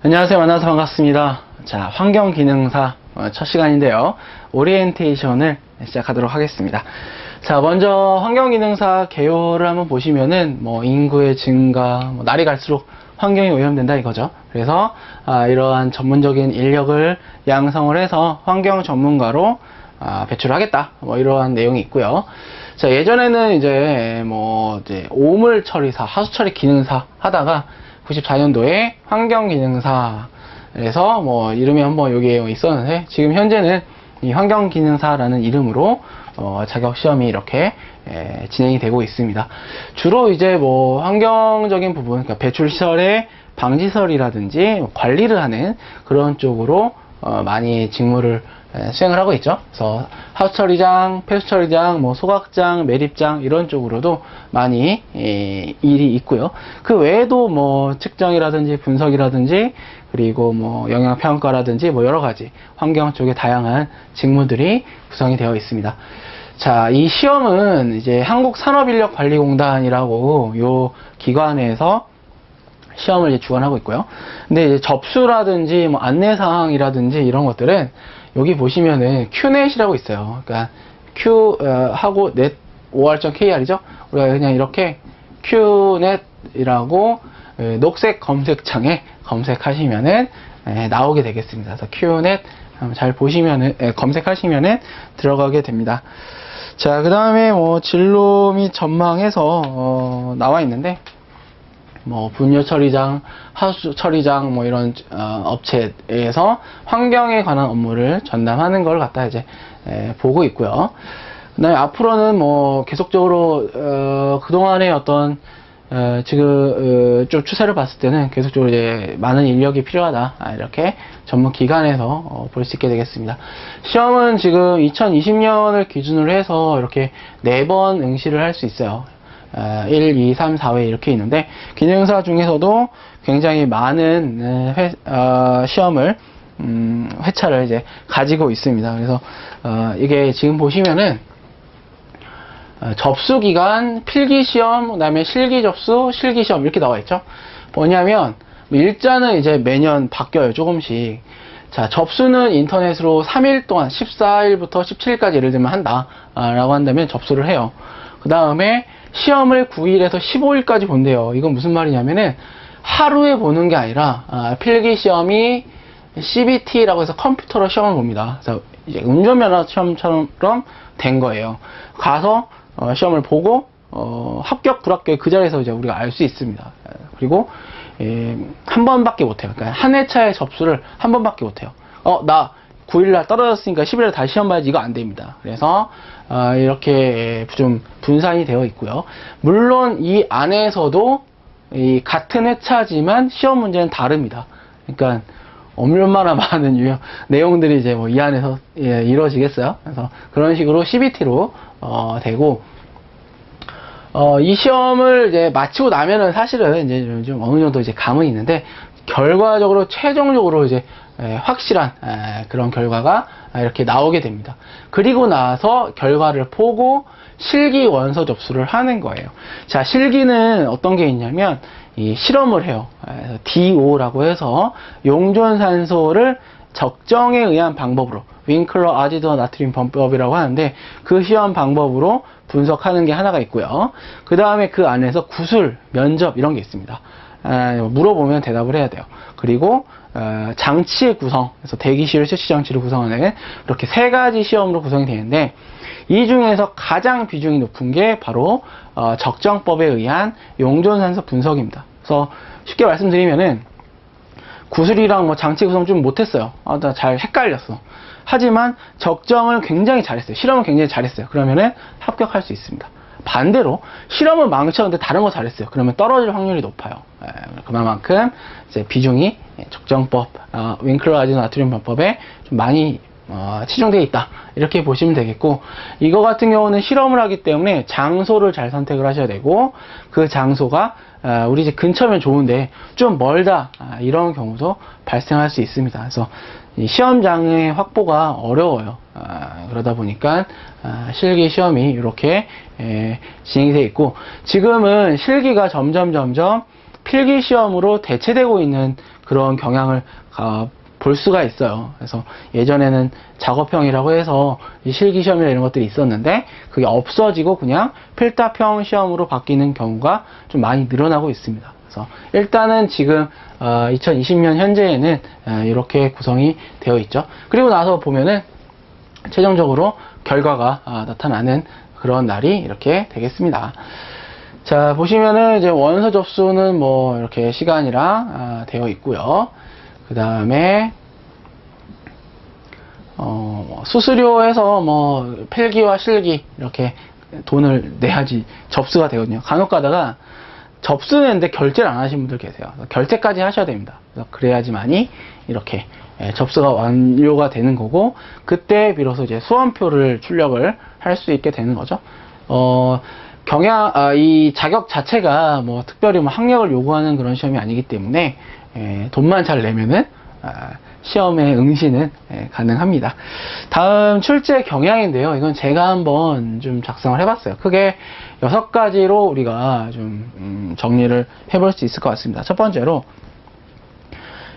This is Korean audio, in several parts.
안녕하세요. 만나서 반갑습니다. 자, 환경기능사 첫 시간인데요. 오리엔테이션을 시작하도록 하겠습니다. 자, 먼저 환경기능사 개요를 한번 보시면은 인구의 증가, 날이 갈수록 환경이 오염된다 이거죠. 그래서 이러한 전문적인 인력을 양성을 해서 환경 전문가로 배출하겠다. 이러한 내용이 있고요. 자, 예전에는 이제 오물 처리사, 하수 처리 기능사 하다가 94년도에 환경기능사에서 이름이 한번 여기에 있었는데, 지금 현재는 이 환경기능사라는 이름으로 자격 시험이 이렇게 진행이 되고 있습니다. 주로 이제 환경적인 부분, 그러니까 배출 시설의 방지설이라든지 관리를 하는 그런 쪽으로 많이 직무를 수행을 하고 있죠. 그래서 하수처리장, 폐수처리장, 소각장, 매립장 이런 쪽으로도 많이 일이 있고요. 그 외에도 측정이라든지 분석이라든지 그리고 영향평가라든지 여러 가지 환경 쪽에 다양한 직무들이 구성이 되어 있습니다. 자, 이 시험은 이제 한국산업인력관리공단이라고 요 기관에서 시험을 이제 주관하고 있고요. 근데 이제 접수라든지 안내사항이라든지 이런 것들은 여기 보시면은 QNET이라고 있어요. 그러니까 Q 하고 net or.kr이죠. 우리가 그냥 이렇게 QNET이라고 녹색 검색창에 검색하시면은 나오게 되겠습니다. 그래서 QNET 잘 보시면은 검색하시면은 들어가게 됩니다. 자, 그 다음에 진로 및 전망해서 나와 있는데, 분유 처리장, 하수 처리장, 이런, 업체에서 환경에 관한 업무를 전담하는 걸 갖다 이제, 보고 있고요. 그 다음에 앞으로는 계속적으로, 그동안의 어떤, 지금, 좀 추세를 봤을 때는 계속적으로 이제 많은 인력이 필요하다. 이렇게 전문 기관에서 볼 수 있게 되겠습니다. 시험은 지금 2020년을 기준으로 해서 이렇게 4번 응시를 할 수 있어요. 1, 2, 3, 4회 이렇게 있는데, 기능사 중에서도 굉장히 많은 시험을 회차를 이제 가지고 있습니다. 그래서 이게 지금 보시면은 접수기간, 필기시험, 그 다음에 실기접수, 실기시험 이렇게 나와 있죠. 뭐냐면 일자는 이제 매년 바뀌어요. 조금씩. 자, 접수는 인터넷으로 3일 동안 14일부터 17일까지 예를 들면 한다 라고 한다면 접수를 해요. 그 다음에 시험을 9일에서 15일까지 본대요. 이건 무슨 말이냐면은 하루에 보는 게 아니라 필기시험이 CBT라고 해서 컴퓨터로 시험을 봅니다. 그래서 이제 운전면허 시험처럼 된 거예요. 가서 시험을 보고 합격 불합격 그 자리에서 이제 우리가 알 수 있습니다. 그리고 한 번밖에 못해요. 그러니까 한 회차의 접수를 한 번밖에 못해요. 나 9일날 떨어졌으니까 10일날 다시 시험 봐야지, 이거 안 됩니다. 그래서 이렇게 좀 분산이 되어 있고요. 물론 이 안에서도 이 같은 회차지만 시험 문제는 다릅니다. 그러니까 얼마나 많은 내용들이 이제 이 안에서 이루어지겠어요. 그래서 그런 식으로 CBT로 되고, 이 시험을 이제 마치고 나면은 사실은 이제 좀 어느 정도 이제 감은 있는데, 결과적으로 최종적으로 이제 확실한 그런 결과가 이렇게 나오게 됩니다. 그리고 나서 결과를 보고 실기 원서 접수를 하는 거예요. 자, 실기는 어떤 게 있냐면 이 실험을 해요. DO라고 해서 용존산소를 적정에 의한 방법으로, 윙클러 아지드 나트륨 범법이라고 하는데, 그 시험 방법으로 분석하는 게 하나가 있고요. 그 다음에 그 안에서 구술, 면접 이런 게 있습니다. 물어보면 대답을 해야 돼요. 그리고 장치의 구성, 그래서 대기실 실시 장치를 구성하는 이렇게 3가지 시험으로 구성이 되는데, 이 중에서 가장 비중이 높은 게 바로 적정법에 의한 용존산소 분석입니다. 그래서 쉽게 말씀드리면은 구술이랑 장치 구성 좀 못했어요. 나 잘 헷갈렸어. 하지만 적정을 굉장히 잘했어요. 실험을 굉장히 잘했어요. 그러면은 합격할 수 있습니다. 반대로 실험은 망쳤는데 다른 거 잘했어요. 그러면 떨어질 확률이 높아요. 그만큼 이제 비중이 적정법, 윙클러 아지드 나트륨 범법에 좀 많이 치중되어 있다, 이렇게 보시면 되겠고, 이거 같은 경우는 실험을 하기 때문에 장소를 잘 선택을 하셔야 되고, 그 장소가 우리 집 근처면 좋은데 좀 멀다, 이런 경우도 발생할 수 있습니다. 그래서 이 시험장의 확보가 어려워요. 그러다 보니까 실기 시험이 이렇게 진행이 되어 있고, 지금은 실기가 점점 필기 시험으로 대체되고 있는 그런 경향을 볼 수가 있어요. 그래서 예전에는 작업형이라고 해서 실기시험이나 이런 것들이 있었는데 그게 없어지고 그냥 필답형 시험으로 바뀌는 경우가 좀 많이 늘어나고 있습니다. 그래서 일단은 지금 2020년 현재에는 이렇게 구성이 되어 있죠. 그리고 나서 보면은 최종적으로 결과가 나타나는 그런 날이 이렇게 되겠습니다. 자, 보시면은 이제 원서 접수는 뭐 이렇게 시간이랑 되어 있고요. 그 다음에 수수료에서 뭐 필기와 실기 이렇게 돈을 내야지 접수가 되거든요. 간혹 가다가 접수는데 결제를 안 하신 분들 계세요. 결제까지 하셔야 됩니다. 그래야지만이 이렇게 접수가 완료가 되는 거고, 그때 비로소 이제 수험표를 출력을 할 수 있게 되는 거죠. 이 자격 자체가 뭐 특별히 뭐 학력을 요구하는 그런 시험이 아니기 때문에 돈만 잘 내면은 시험의 응시는 가능합니다. 다음 출제 경향인데요. 이건 제가 한번 좀 작성을 해봤어요. 크게 6가지로 우리가 좀 정리를 해볼 수 있을 것 같습니다. 첫 번째로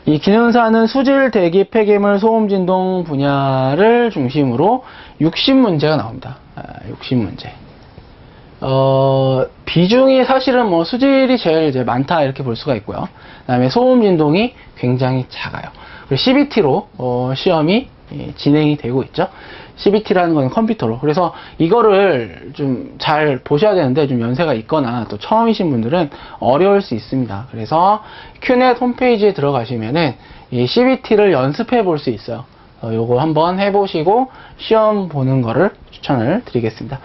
이 기능사는 수질, 대기, 폐기물, 소음, 진동 분야를 중심으로 60문제가 나옵니다. 60문제. 비중이 사실은 뭐 수질이 제일 이제 많다 이렇게 볼 수가 있고요. 그 다음에 소음 진동이 굉장히 작아요. 그리고 CBT로 시험이 진행이 되고 있죠. CBT라는 건 컴퓨터로. 그래서 이거를 좀 잘 보셔야 되는데 좀 연세가 있거나 또 처음이신 분들은 어려울 수 있습니다. 그래서 큐넷 홈페이지에 들어가시면은 이 CBT를 연습해 볼 수 있어요. 요거 한번 해보시고 시험 보는 거를 추천을 드리겠습니다.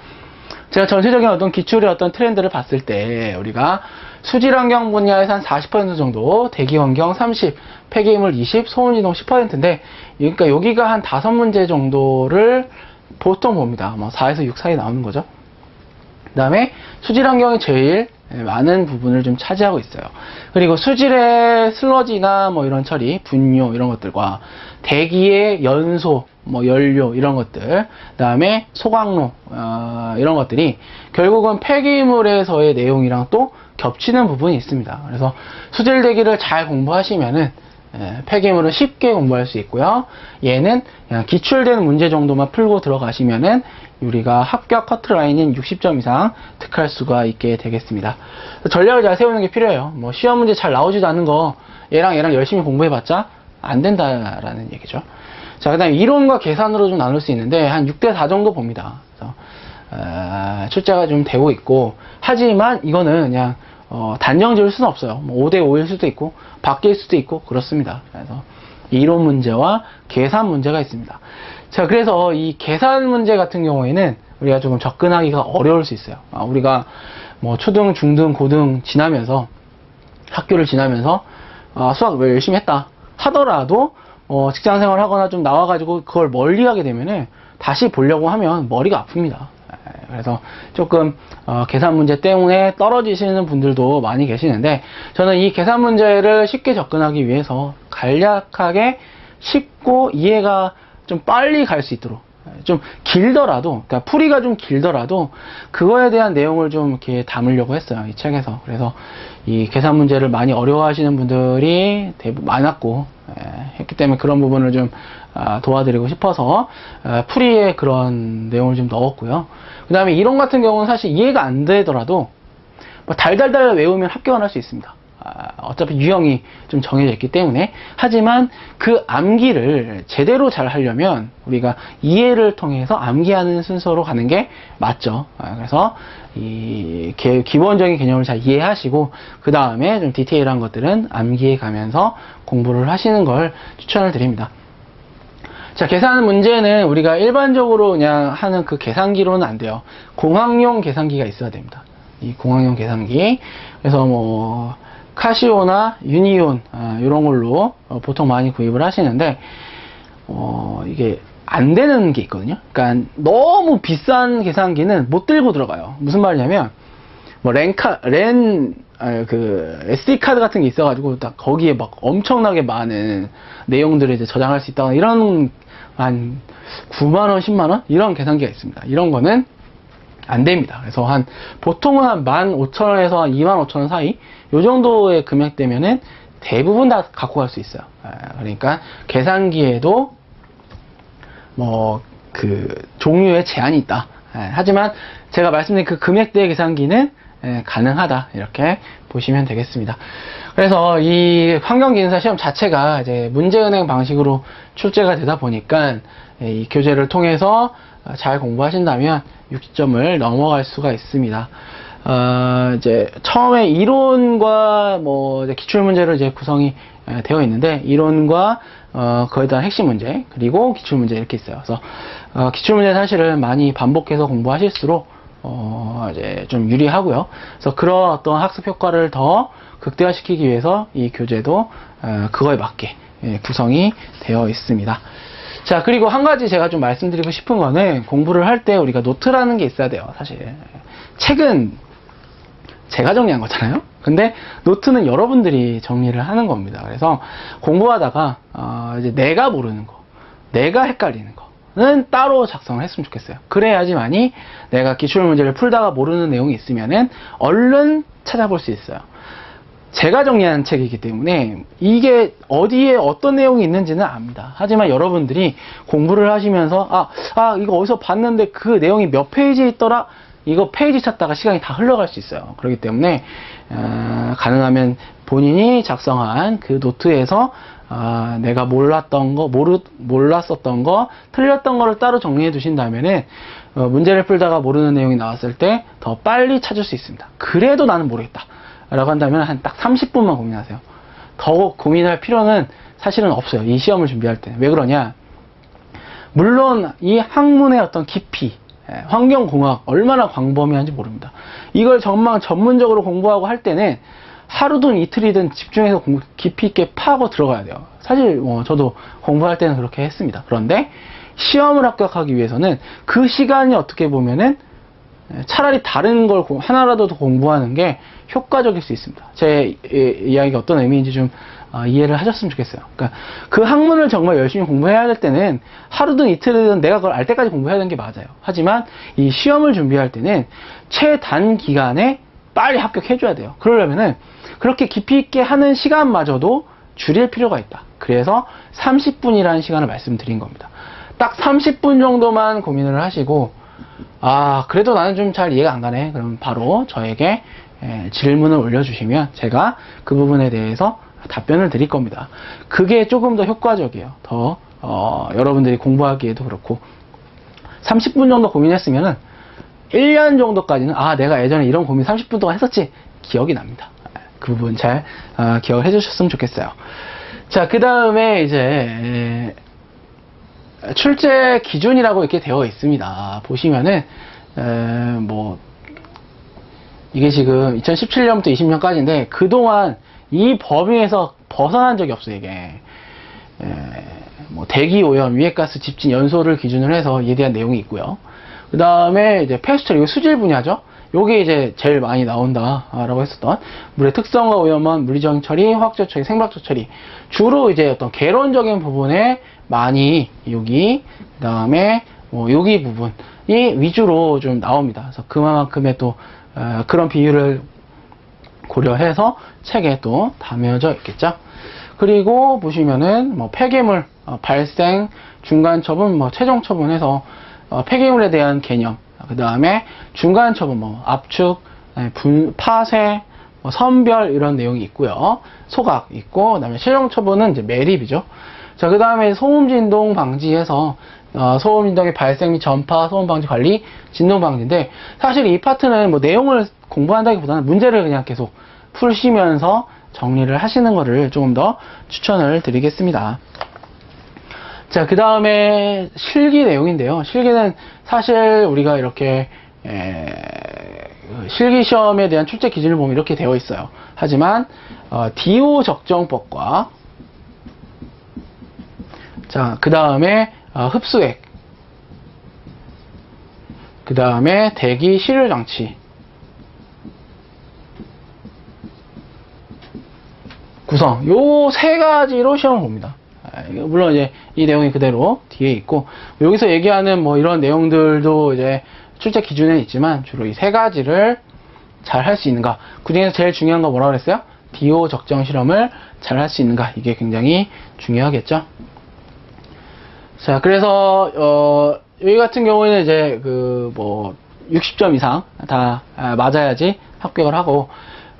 제가 전체적인 어떤 기출의 어떤 트렌드를 봤을 때 우리가 수질 환경 분야에서 한 40% 정도, 대기 환경 30, 폐기물 20, 소음 진동 10%인데, 그러니까 여기가 한 5문제 정도를 보통 봅니다. 뭐 4에서 6 사이 나오는 거죠. 그 다음에 수질 환경이 제일 많은 부분을 좀 차지하고 있어요. 그리고 수질의 슬러지나 뭐 이런 처리, 분뇨 이런 것들과 대기의 연소, 뭐 연료 이런 것들, 그 다음에 소각로 이런 것들이 결국은 폐기물에서의 내용이랑 또 겹치는 부분이 있습니다. 그래서 수질 대기를 잘 공부하시면은 폐기물은 쉽게 공부할 수 있고요. 얘는 그냥 기출된 문제 정도만 풀고 들어가시면은 우리가 합격 커트라인인 60점 이상 득할 수가 있게 되겠습니다. 전략을 잘 세우는 게 필요해요. 뭐 시험 문제 잘 나오지도 않은 거 얘랑 열심히 공부해봤자 안 된다라는 얘기죠. 자, 그 다음에 이론과 계산으로 좀 나눌 수 있는데 한 6대4 정도 봅니다. 그래서 출제가 좀 되고 있고, 하지만 이거는 그냥 단정 지을 수는 없어요. 뭐 5대5일 수도 있고 바뀔 수도 있고 그렇습니다. 그래서 이론 문제와 계산 문제가 있습니다. 자, 그래서 이 계산 문제 같은 경우에는 우리가 조금 접근하기가 어려울 수 있어요. 우리가 뭐 초등, 중등, 고등 지나면서 학교를 지나면서 수학을 열심히 했다 하더라도 직장생활 하거나 좀 나와가지고 그걸 멀리 하게 되면은 다시 보려고 하면 머리가 아픕니다. 그래서 조금 계산 문제 때문에 떨어지시는 분들도 많이 계시는데, 저는 이 계산 문제를 쉽게 접근하기 위해서 간략하게 쉽고 이해가 좀 빨리 갈 수 있도록, 좀 길더라도, 그러니까 풀이가 좀 길더라도 그거에 대한 내용을 좀 이렇게 담으려고 했어요, 이 책에서. 그래서 이 계산 문제를 많이 어려워하시는 분들이 많았고 했기 때문에 그런 부분을 좀 도와드리고 싶어서 풀이에 그런 내용을 좀 넣었고요. 그 다음에 이론 같은 경우는 사실 이해가 안 되더라도 뭐 달달달 외우면 합격을 할 수 있습니다. 어차피 유형이 좀 정해져 있기 때문에. 하지만 그 암기를 제대로 잘 하려면 우리가 이해를 통해서 암기하는 순서로 가는 게 맞죠. 그래서 이 기본적인 개념을 잘 이해하시고 그 다음에 좀 디테일한 것들은 암기해 가면서 공부를 하시는 걸 추천을 드립니다. 자, 계산 문제는 우리가 일반적으로 그냥 하는 그 계산기로는 안 돼요. 공학용 계산기가 있어야 됩니다. 이 공학용 계산기. 그래서 뭐 카시오나 유니온 이런 걸로 보통 많이 구입을 하시는데 이게 안 되는 게 있거든요. 그러니까 너무 비싼 계산기는 못 들고 들어가요. 무슨 말이냐면 뭐 SD 카드 같은 게 있어가지고 딱 거기에 막 엄청나게 많은 내용들을 이제 저장할 수 있다, 이런 한 9만원, 10만원 이런 계산기가 있습니다. 이런 거는 안 됩니다. 그래서 보통은 한 15,000원에서 한 25,000원 사이 요 정도의 금액대면은 대부분 다 갖고 갈 수 있어요. 그러니까 계산기에도 뭐 그 종류의 제한이 있다. 하지만 제가 말씀드린 그 금액대의 계산기는 가능하다, 이렇게 보시면 되겠습니다. 그래서 이 환경기능사 시험 자체가 이제 문제은행 방식으로 출제가 되다 보니까 이 교재를 통해서 잘 공부하신다면 60점을 넘어갈 수가 있습니다. 이제 처음에 이론과 뭐 이제 기출문제로 이제 구성이 되어 있는데, 이론과 거기에 대한 핵심 문제, 그리고 기출문제 이렇게 있어요. 그래서 기출문제 사실은 많이 반복해서 공부하실수록 이제 좀 유리하고요. 그래서 그런 어떤 학습 효과를 더 극대화시키기 위해서 이 교재도 그거에 맞게 구성이 되어 있습니다. 자, 그리고 한 가지 제가 좀 말씀드리고 싶은 거는, 공부를 할 때 우리가 노트라는 게 있어야 돼요. 사실 책은 제가 정리한 거잖아요. 근데 노트는 여러분들이 정리를 하는 겁니다. 그래서 공부하다가 이제 내가 모르는 거, 내가 헷갈리는 거는 따로 작성을 했으면 좋겠어요. 그래야지만이 내가 기출문제를 풀다가 모르는 내용이 있으면은 얼른 찾아볼 수 있어요. 제가 정리한 책이기 때문에 이게 어디에 어떤 내용이 있는지는 압니다. 하지만 여러분들이 공부를 하시면서 이거 어디서 봤는데 그 내용이 몇 페이지에 있더라, 이거 페이지 찾다가 시간이 다 흘러갈 수 있어요. 그렇기 때문에 가능하면 본인이 작성한 그 노트에서 내가 몰랐던 거, 몰랐었던 거, 틀렸던 거를 따로 정리해 두신다면은 문제를 풀다가 모르는 내용이 나왔을 때 더 빨리 찾을 수 있습니다. 그래도 나는 모르겠다 라고 한다면 한 딱 30분만 고민하세요. 더 고민할 필요는 사실은 없어요. 이 시험을 준비할 때. 왜 그러냐? 물론 이 학문의 어떤 깊이, 환경공학 얼마나 광범위한지 모릅니다. 이걸 정말 전문적으로 공부하고 할 때는 하루든 이틀이든 집중해서 깊이 있게 파고 들어가야 돼요. 사실 저도 공부할 때는 그렇게 했습니다. 그런데 시험을 합격하기 위해서는 그 시간이 어떻게 보면은 차라리 다른 걸 하나라도 더 공부하는 게 효과적일 수 있습니다. 제 이야기가 어떤 의미인지 좀 이해를 하셨으면 좋겠어요. 그러니까 그 학문을 정말 열심히 공부해야 될 때는 하루든 이틀이든 내가 그걸 알 때까지 공부해야 되는 게 맞아요. 하지만 이 시험을 준비할 때는 최단 기간에 빨리 합격해줘야 돼요. 그러려면은 그렇게 깊이 있게 하는 시간마저도 줄일 필요가 있다. 그래서 30분이라는 시간을 말씀드린 겁니다. 딱 30분 정도만 고민을 하시고, 그래도 나는 좀 잘 이해가 안 가네. 그럼 바로 저에게 질문을 올려주시면 제가 그 부분에 대해서 답변을 드릴 겁니다. 그게 조금 더 효과적이에요. 더 여러분들이 공부하기에도 그렇고, 30분 정도 고민했으면은 1년 정도까지는 내가 예전에 이런 고민 30분 동안 했었지, 기억이 납니다. 그 부분 잘 기억을 해주셨으면 좋겠어요. 자, 그 다음에 이제 출제 기준이라고 이렇게 되어 있습니다. 보시면은 뭐 이게 지금 2017년부터 20년까지인데 그동안 이 범위에서 벗어난 적이 없어요. 이게 뭐 대기 오염, 유해가스 집진 연소를 기준으로 해서 이에 대한 내용이 있고요. 그 다음에 이제 폐수처리, 이거 수질 분야죠. 요게 이제 제일 많이 나온다라고 했었던 물의 특성과 오염원, 물리적 처리, 화학적 처리, 생물학적 처리, 주로 이제 어떤 개론적인 부분에 많이 여기, 그 다음에 뭐 여기 부분이 위주로 좀 나옵니다. 그래서 그만큼의 또 그런 비율을 고려해서 책에 또 담여져 있겠죠. 그리고 보시면은 뭐 폐기물 발생, 중간 처분, 뭐 최종 처분해서 폐기물에 대한 개념, 그 다음에 중간 처분, 뭐 압축, 파쇄, 뭐 선별 이런 내용이 있고요. 소각 있고, 그 다음에 최종 처분은 이제 매립이죠. 자, 그 다음에 소음 진동 방지해서 소음 진동의 발생 및 전파, 소음 방지 관리, 진동 방지인데, 사실 이 파트는 뭐 내용을 공부한다기보다는 문제를 그냥 계속 푸시면서 정리를 하시는 거를 조금 더 추천을 드리겠습니다. 자, 그 다음에 실기 내용인데요. 실기는 사실 우리가 이렇게 실기 시험에 대한 출제 기준을 보면 이렇게 되어 있어요. 하지만 DO 적정법과 자, 그 다음에 흡수액, 그 다음에 대기 실효 장치, 구성, 요 세 가지로 시험을 봅니다. 물론 이제 이 내용이 그대로 뒤에 있고, 여기서 얘기하는 뭐 이런 내용들도 이제 출제 기준에 있지만 주로 이 세 가지를 잘 할 수 있는가. 그 중에서 제일 중요한 거 뭐라고 그랬어요? DO 적정 실험을 잘 할 수 있는가, 이게 굉장히 중요하겠죠. 자, 그래서 여기 같은 경우에는 이제 60점 이상 다 맞아야지 합격을 하고,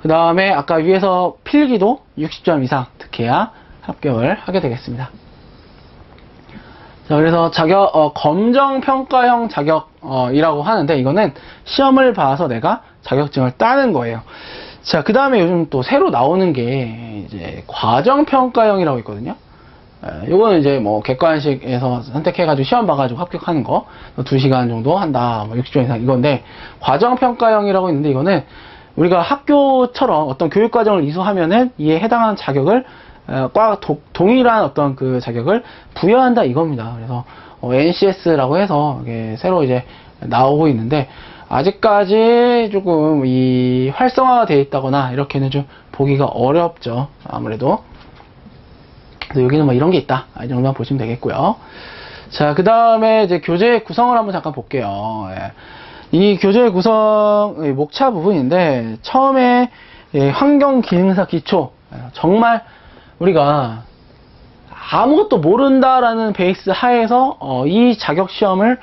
그 다음에 아까 위에서 필기도 60점 이상 득해야 합격을 하게 되겠습니다. 자, 그래서 검정평가형 자격이라고 하는데, 이거는 시험을 봐서 내가 자격증을 따는 거예요. 자, 그 다음에 요즘 또 새로 나오는 게 이제 과정평가형이라고 있거든요. 요거는 이제 객관식에서 선택해가지고 시험 봐가지고 합격하는 거, 2시간 정도 한다, 60점 이상 이건데, 과정평가형이라고 있는데, 이거는 우리가 학교처럼 어떤 교육과정을 이수하면은 이에 해당하는 자격을 동일한 어떤 그 자격을 부여한다, 이겁니다. 그래서 NCS라고 해서 이게 새로 이제 나오고 있는데, 아직까지 조금 이 활성화가 되어 있다거나 이렇게는 좀 보기가 어렵죠, 아무래도. 그래서 여기는 이런 게 있다, 이 정도만 보시면 되겠고요. 자, 그 다음에 이제 교재 구성을 한번 잠깐 볼게요. 이 교재 구성의 목차 부분인데, 처음에 환경기능사 기초, 정말 우리가 아무것도 모른다라는 베이스 하에서 이 자격시험을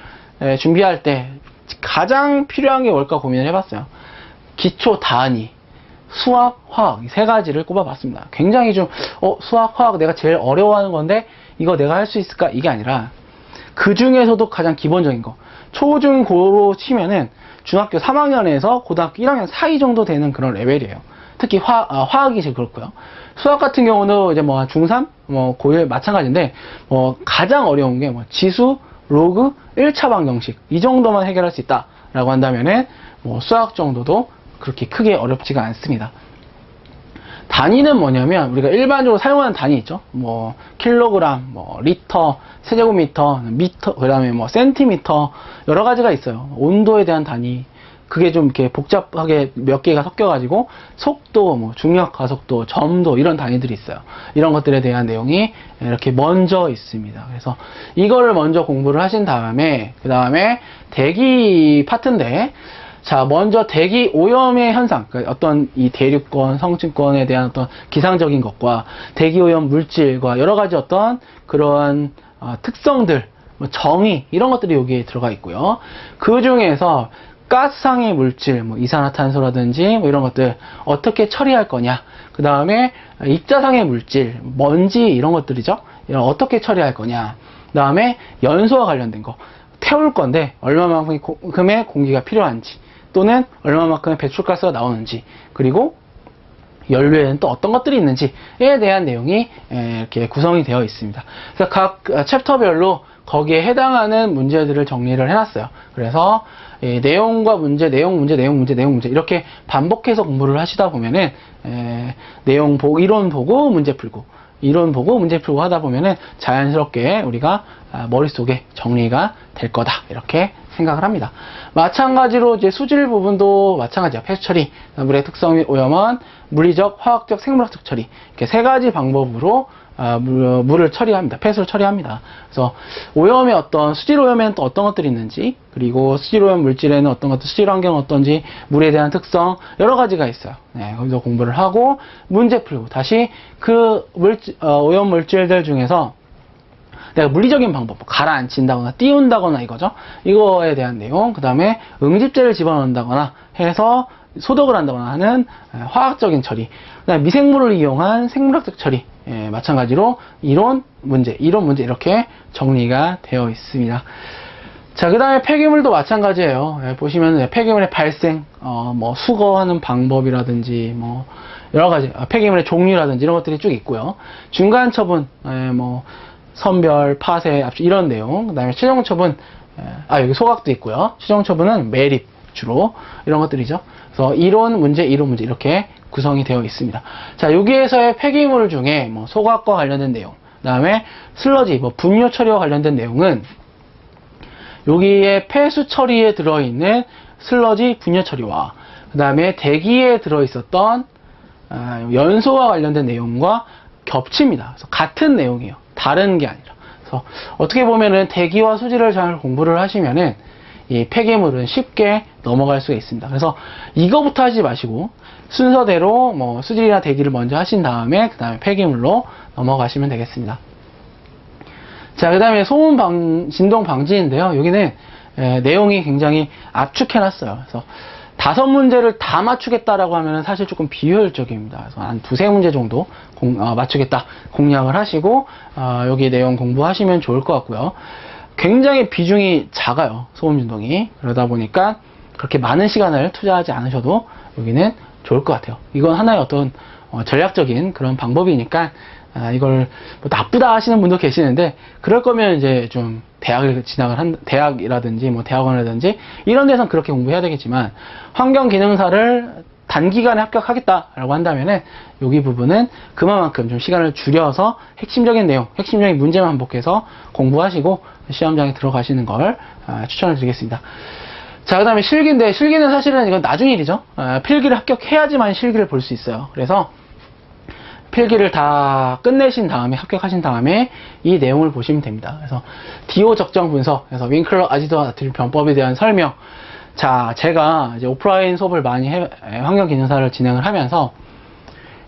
준비할 때 가장 필요한 게 뭘까 고민을 해봤어요. 기초 단위, 수학, 화학, 이 세 가지를 꼽아봤습니다. 굉장히 좀 수학, 화학 내가 제일 어려워하는 건데 이거 내가 할 수 있을까? 이게 아니라 그 중에서도 가장 기본적인 거, 초중고로 치면은 중학교 3학년에서 고등학교 1학년 사이 정도 되는 그런 레벨이에요. 특히 화학이 제일 그렇고요. 수학 같은 경우는 이제 중3, 고1 마찬가지인데, 가장 어려운 게 지수, 로그, 1차 방정식, 이 정도만 해결할 수 있다라고 한다면은, 수학 정도도 그렇게 크게 어렵지가 않습니다. 단위는 뭐냐면, 우리가 일반적으로 사용하는 단위 있죠? 킬로그램, 리터, 세제곱미터, 미터, 그 다음에 센티미터, 여러 가지가 있어요. 온도에 대한 단위. 그게 좀 이렇게 복잡하게 몇 개가 섞여가지고, 속도, 중력, 가속도, 점도, 이런 단위들이 있어요. 이런 것들에 대한 내용이 이렇게 먼저 있습니다. 그래서 이거를 먼저 공부를 하신 다음에, 그 다음에 대기 파트인데, 자, 먼저 대기 오염의 현상, 그러니까 어떤 이 대륙권, 성층권에 대한 어떤 기상적인 것과 대기 오염 물질과 여러 가지 어떤 그러한 특성들, 정의, 이런 것들이 여기에 들어가 있고요. 그 중에서 가스상의 물질, 이산화탄소라든지 이런 것들 어떻게 처리할 거냐, 그 다음에 입자상의 물질, 먼지 이런 것들이죠. 이런 어떻게 처리할 거냐, 그 다음에 연소와 관련된 거, 태울 건데 얼마만큼의 공기가 필요한지, 또는 얼마만큼의 배출가스가 나오는지, 그리고 연료에는 또 어떤 것들이 있는지에 대한 내용이 이렇게 구성이 되어 있습니다. 그래서 각 챕터별로 거기에 해당하는 문제들을 정리를 해놨어요. 그래서 내용과 문제, 내용 문제, 내용 문제, 내용 문제 이렇게 반복해서 공부를 하시다 보면은 이론 보고 문제 풀고, 이론 보고 문제 풀고 하다 보면은 자연스럽게 우리가 머릿속에 정리가 될 거다, 이렇게 생각을 합니다. 마찬가지로 이제 수질 부분도 마찬가지야. 폐수 처리, 물의 특성 및 오염은 물리적, 화학적, 생물학적 처리, 이렇게 세 가지 방법으로 물을 처리합니다. 폐수를 처리합니다. 그래서 오염의 수질 오염에는 또 어떤 것들이 있는지, 그리고 수질 오염 물질에는 어떤 것들, 수질 환경은 어떤지, 물에 대한 특성, 여러 가지가 있어요. 거기서 공부를 하고 문제 풀고 다시 그 오염 물질들 중에서 내가 물리적인 방법, 가라앉힌다거나 띄운다거나 이거죠. 이거에 대한 내용, 그 다음에 응집제를 집어넣는다거나 해서 소독을 한다거나 하는 화학적인 처리, 그다음에 미생물을 이용한 생물학적 처리, 마찬가지로 이론 문제 이렇게 정리가 되어 있습니다. 자, 그 다음에 폐기물도 마찬가지예요. 보시면 폐기물의 발생, 수거하는 방법이라든지 여러 가지 폐기물의 종류라든지 이런 것들이 쭉 있고요. 중간 처분, 선별, 파쇄, 압축 이런 내용, 그 다음에 최종 처분, 여기 소각도 있고요. 최종 처분은 매립 주로 이런 것들이죠. 그래서 이론 문제 이렇게 구성이 되어 있습니다. 자, 여기에서의 폐기물 중에 소각과 관련된 내용, 그 다음에 슬러지, 분뇨 처리와 관련된 내용은 여기에 폐수 처리에 들어있는 슬러지 분뇨 처리와 그 다음에 대기에 들어있었던 연소와 관련된 내용과 겹칩니다. 그래서 같은 내용이에요. 다른 게 아니라. 그래서 어떻게 보면은 대기와 수질을 잘 공부를 하시면은 이 폐기물은 쉽게 넘어갈 수가 있습니다. 그래서 이거부터 하지 마시고 순서대로 뭐 수질이나 대기를 먼저 하신 다음에 그 다음에 폐기물로 넘어가시면 되겠습니다. 자, 그 다음에 진동 방지인데요. 여기는 내용이 굉장히 압축해놨어요. 그래서 5문제를 다 맞추겠다라고 하면 사실 조금 비효율적입니다. 그래서 한 2-3문제 정도 맞추겠다 공략을 하시고 여기 내용 공부하시면 좋을 것 같고요. 굉장히 비중이 작아요. 소음 진동이. 그러다 보니까 그렇게 많은 시간을 투자하지 않으셔도 여기는 좋을 것 같아요. 이건 하나의 어떤 전략적인 그런 방법이니까 이걸 뭐 나쁘다 하시는 분도 계시는데, 그럴 거면 이제 좀 대학이라든지 뭐 대학원이라든지 이런 데선 그렇게 공부해야 되겠지만, 환경기능사를 단기간에 합격하겠다라고 한다면은 여기 부분은 그만큼 좀 시간을 줄여서 핵심적인 내용, 핵심적인 문제만 반복해서 공부하시고 시험장에 들어가시는 걸 추천을 드리겠습니다. 자, 그 다음에 실기인데, 실기는 사실은 이건 나중 일이죠. 필기를 합격해야지만 실기를 볼 수 있어요. 그래서 필기를 다 끝내신 다음에, 합격하신 다음에 이 내용을 보시면 됩니다. 그래서 DO 적정 분석, 그래서 윙클러 아지드 나트륨 변법에 대한 설명. 자, 제가 이제 오프라인 수업을 많이 환경기능사를 진행을 하면서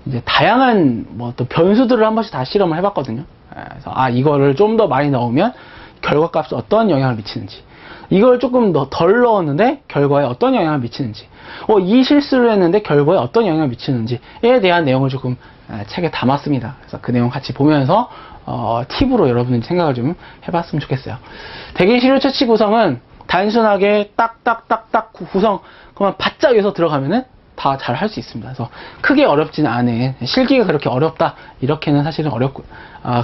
이제 다양한 뭐 또 변수들을 한 번씩 다 실험을 해봤거든요. 그래서 이거를 좀 더 많이 넣으면 결과값에 어떤 영향을 미치는지, 이걸 조금 더 덜 넣었는데 결과에 어떤 영향을 미치는지, 이 실수를 했는데 결과에 어떤 영향을 미치는지에 대한 내용을 조금 책에 담았습니다. 그래서 그 내용 같이 보면서 팁으로 여러분들 생각을 좀 해봤으면 좋겠어요. 대기실효 채취 구성은 단순하게 딱딱딱딱 구성 그만 바짝 위에서 들어가면은 다 잘 할 수 있습니다. 그래서 크게 어렵지는 않은, 실기가 그렇게 어렵다 이렇게는 사실은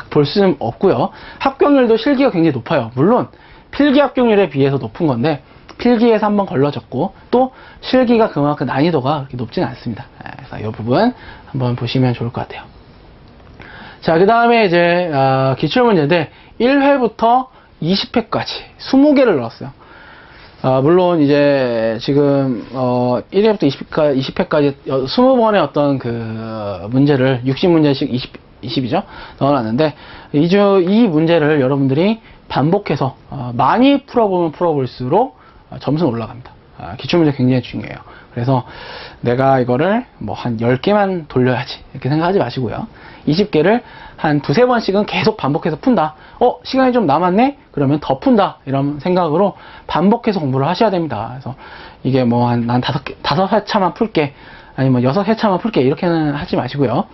볼 수는 없고요. 합격률도 실기가 굉장히 높아요. 물론 필기 합격률에 비해서 높은 건데, 필기에서 한번 걸러졌고 또 실기가 그만큼 난이도가 그렇게 높지는 않습니다. 그래서 이 부분 한번 보시면 좋을 것 같아요. 자, 그 다음에 이제 기출문제인데 1회부터 20회까지 20개를 넣었어요. 물론 이제 지금 1회부터 20회까지 20번의 어떤 그 문제를 60문제씩 20이죠 넣어놨는데, 이 문제를 여러분들이 반복해서 많이 풀어보면 풀어볼수록 점수는 올라갑니다. 기출문제 굉장히 중요해요. 그래서 내가 이거를 뭐 한 10개만 돌려야지 이렇게 생각하지 마시고요. 20개를 한 2-3번씩은 계속 반복해서 fun다. 시간이 좀 남았네? 그러면 더 푼다. 이런 생각으로 반복해서 공부를 하셔야 됩니다. 그래서 이게 뭐 난 5회차만 풀게, 아니면 6회차만 풀게 이렇게는 하지 마시고요.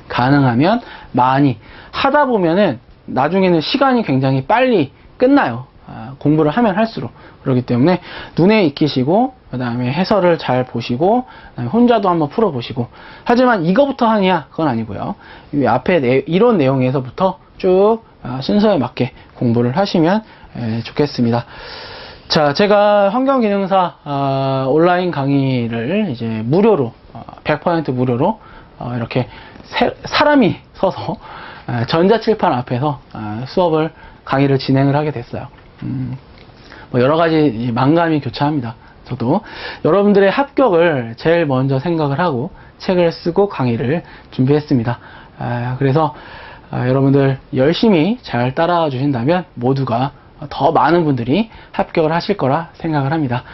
가능하면 많이 하다 보면은 나중에는 시간이 굉장히 빨리 끝나요. 공부를 하면 할수록. 그렇기 때문에 눈에 익히시고, 그 다음에 해설을 잘 보시고, 그다음에 혼자도 한번 풀어보시고. 하지만 이거부터 하냐? 그건 아니고요. 이 앞에 이론 내용에서부터 쭉 순서에 맞게 공부를 하시면 좋겠습니다. 자, 제가 환경기능사 온라인 강의를 이제 무료로 100% 무료로 이렇게 사람이 서서 전자칠판 앞에서 강의를 진행을 하게 됐어요. 뭐 여러 가지 망감이 교차합니다. 저도 여러분들의 합격을 제일 먼저 생각을 하고 책을 쓰고 강의를 준비했습니다. 그래서 여러분들 열심히 잘 따라와 주신다면 모두가 더 많은 분들이 합격을 하실 거라 생각을 합니다.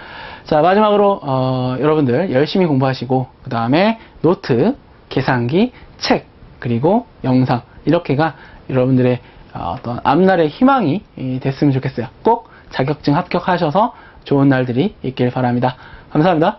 자, 마지막으로 여러분들 열심히 공부하시고, 그 다음에 노트, 계산기, 책, 그리고 영상, 이렇게가 여러분들의 어떤 앞날의 희망이 됐으면 좋겠어요. 꼭 자격증 합격하셔서 좋은 날들이 있길 바랍니다. 감사합니다.